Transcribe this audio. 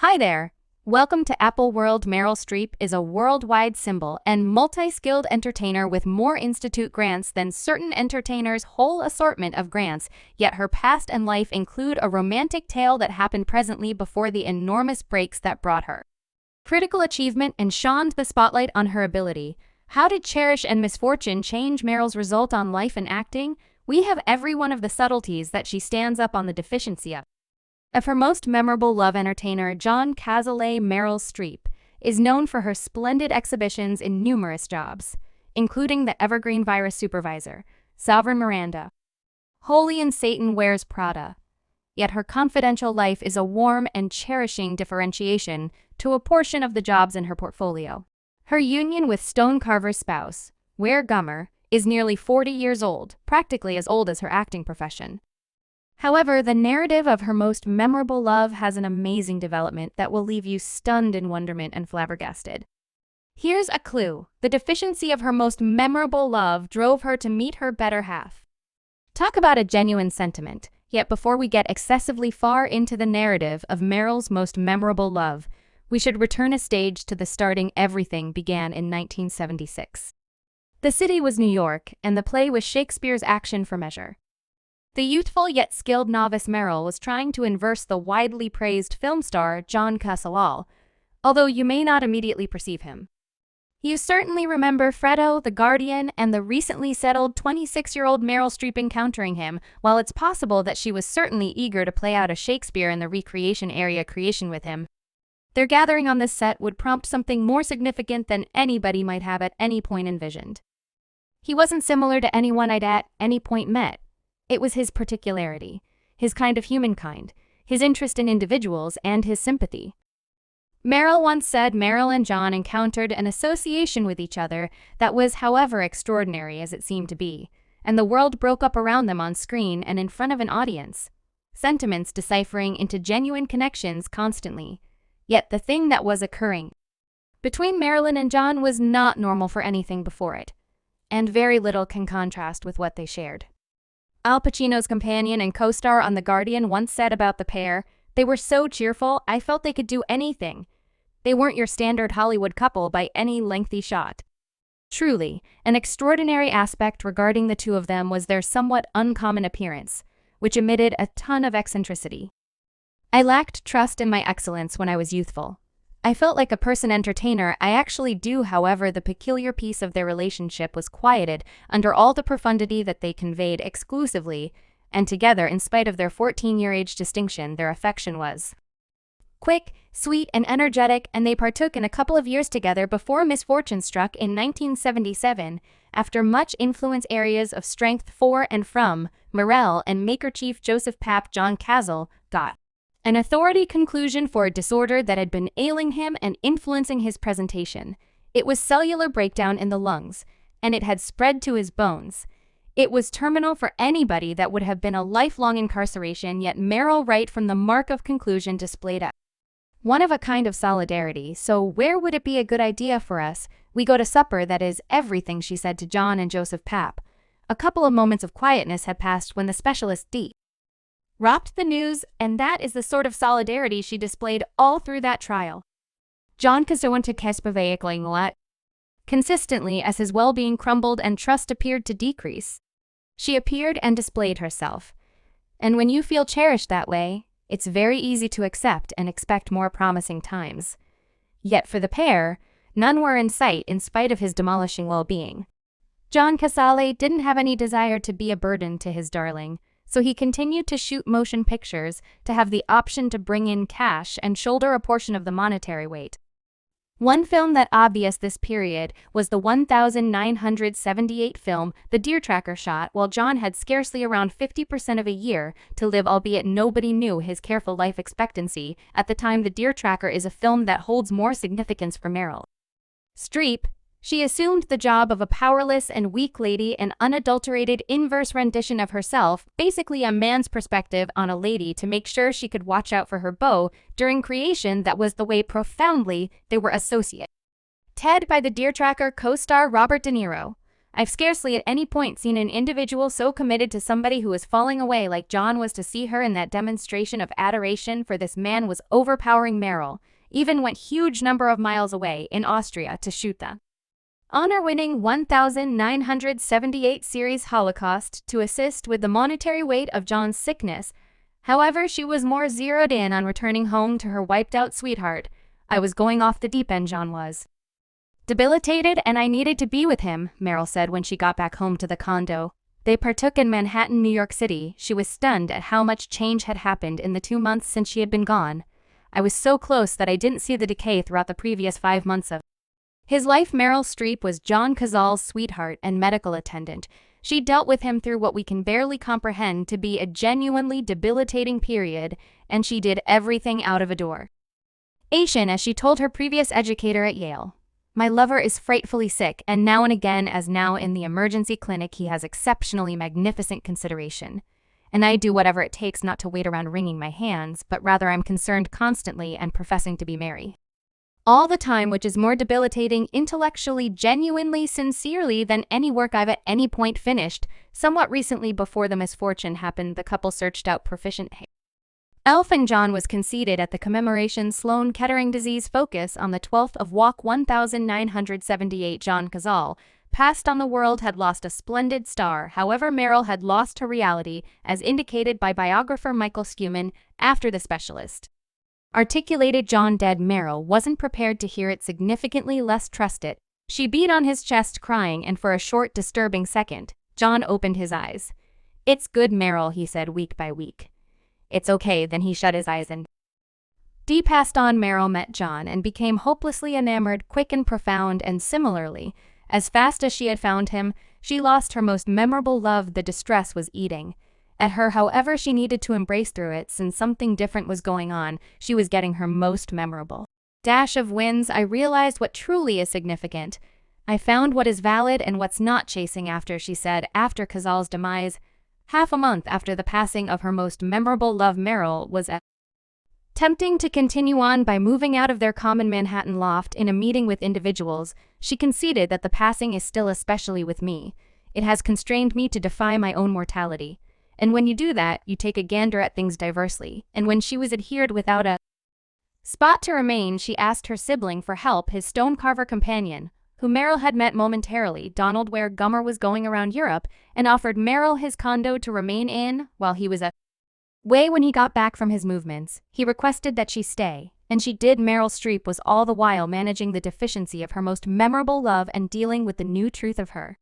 Hi there! Welcome to Apple World. Meryl Streep is a worldwide symbol and multi-skilled entertainer with more institute grants than certain entertainers' whole assortment of grants, yet her past and life include a romantic tale that happened presently before the enormous breaks that brought her critical achievement and shined the spotlight on her ability. How did cherish and misfortune change Meryl's result on life and acting? We have every one of the subtleties that she stands up on the deficiency of her most memorable love. Entertainer John Cazale. Meryl Streep is known for her splendid exhibitions in numerous jobs, including the Evergreen Virus Supervisor, Sovereign Miranda, Holy and Satan Wears Prada. Yet her confidential life is a warm and cherishing differentiation to a portion of the jobs in her portfolio. Her union with stonecarver's spouse, Ware Gummer, is nearly 40 years old, practically as old as her acting profession. However, the narrative of her most memorable love has an amazing development that will leave you stunned in wonderment and flabbergasted. Here's a clue. The deficiency of her most memorable love drove her to meet her better half. Talk about a genuine sentiment. Yet before we get excessively far into the narrative of Meryl's most memorable love, we should return a stage to the starting. Everything began in 1976. The city was New York, and the play was Shakespeare's Action for Measure. The youthful yet skilled novice Meryl was trying to inverse the widely praised film star John Cazale, although you may not immediately perceive him. You certainly remember Fredo, the Guardian, and the recently settled 26-year-old Meryl Streep encountering him. While it's possible that she was certainly eager to play out a Shakespeare in the recreation area creation with him, their gathering on this set would prompt something more significant than anybody might have at any point envisioned. He wasn't similar to anyone I'd at any point met. It was his particularity, his kind of humankind, his interest in individuals, and his sympathy. Meryl once said Meryl and John encountered an association with each other that was, however extraordinary as it seemed to be, and the world broke up around them on screen and in front of an audience, sentiments deciphering into genuine connections constantly. Yet the thing that was occurring between Marilyn and John was not normal for anything before it, and very little can contrast with what they shared. Al Pacino's companion and co-star on The Guardian once said about the pair, "They were so cheerful, I felt they could do anything. They weren't your standard Hollywood couple by any lengthy shot." Truly, an extraordinary aspect regarding the two of them was their somewhat uncommon appearance, which emitted a ton of eccentricity. I lacked trust in my excellence when I was youthful. I felt like a person entertainer. I actually do. However, the peculiar piece of their relationship was quieted under all the profundity that they conveyed exclusively, and together, in spite of their 14-year age distinction, their affection was quick, sweet, and energetic, and they partook in a couple of years together before misfortune struck in 1977. After much influence, areas of strength for and from Meryl and Maker Chief Joseph Papp, John Cazale got an authority conclusion for a disorder that had been ailing him and influencing his presentation. It was cellular breakdown in the lungs, and it had spread to his bones. It was terminal for anybody that would have been a lifelong incarceration, yet Meryl, right from the mark of conclusion, displayed a one of a kind of solidarity. "So where would it be a good idea for us? We go to supper, that is everything," she said to John and Joseph Papp. A couple of moments of quietness had passed when the specialist dropped the news, and that is the sort of solidarity she displayed all through that trial. John Cazale to Kespaveikling consistently as his well-being crumbled and trust appeared to decrease. She appeared and displayed herself. And when you feel cherished that way, it's very easy to accept and expect more promising times. Yet for the pair, none were in sight in spite of his demolishing well-being. John Cazale didn't have any desire to be a burden to his darling, so he continued to shoot motion pictures to have the option to bring in cash and shoulder a portion of the monetary weight. One film that obvious this period was the 1978 film The Deer Tracker shot while John had scarcely around 50% of a year to live, albeit nobody knew his careful life expectancy at the time. The Deer Tracker is a film that holds more significance for Meryl Streep. She assumed the job of a powerless and weak lady, an unadulterated inverse rendition of herself, basically a man's perspective on a lady, to make sure she could watch out for her beau during creation. That was the way profoundly they were associated. Ted by The Deer Tracker co-star Robert De Niro. I've scarcely at any point seen an individual so committed to somebody who was falling away like John was. To see her in that demonstration of adoration for this man was overpowering. Meryl even went huge number of miles away in Austria to shoot the honor-winning 1978 series Holocaust to assist with the monetary weight of John's sickness. However, she was more zeroed in on returning home to her wiped-out sweetheart. I was going off the deep end. John was debilitated and I needed to be with him, Meryl said when she got back home to the condo they partook in Manhattan, New York City. She was stunned at how much change had happened in the 2 months since she had been gone. I was so close that I didn't see the decay throughout the previous 5 months of his life. Meryl Streep was John Cazale's sweetheart and medical attendant. She dealt with him through what we can barely comprehend to be a genuinely debilitating period, and she did everything out of adore. Asian, as she told her previous educator at Yale. My lover is frightfully sick, and now and again, as now in the emergency clinic, he has exceptionally magnificent consideration. And I do whatever it takes not to wait around wringing my hands, but rather I'm concerned constantly and professing to be merry all the time, which is more debilitating intellectually, genuinely, sincerely than any work I've at any point finished. Somewhat recently, before the misfortune happened, the couple searched out proficient Elf, and John was conceded at the commemoration Sloan Kettering disease focus on the 12th of Walk 1978. John Cazale, passed on. The world had lost a splendid star. However, Meryl had lost her reality, as indicated by biographer Michael Schumann after the specialist articulated John dead. Meryl wasn't prepared to hear it, significantly less trust it. She beat on his chest, crying, and for a short, disturbing second, John opened his eyes. It's good, Meryl, he said week by week. It's okay. Then he shut his eyes and passed on. Meryl met John and became hopelessly enamored, quick and profound, and similarly, as fast as she had found him, she lost her most memorable love. The distress was eating at her. However, she needed to embrace through it, since something different was going on. She was getting her most memorable dash of wins. I realized what truly is significant. I found what is valid and what's not. Chasing after, she said, after Cazale's demise. Half a month after the passing of her most memorable love, Meryl was attempting to continue on by moving out of their common Manhattan loft. In a meeting with individuals, she conceded that the passing is still, especially with me, it has constrained me to defy my own mortality. And when you do that, you take a gander at things diversely. And when she was adhered without a spot to remain, she asked her sibling for help, his stonecarver companion, who Meryl had met momentarily, Donald Ware Gummer, was going around Europe, and offered Meryl his condo to remain in while he was away. When he got back from his movements, he requested that she stay, and she did. Meryl Streep was all the while managing the deficiency of her most memorable love and dealing with the new truth of her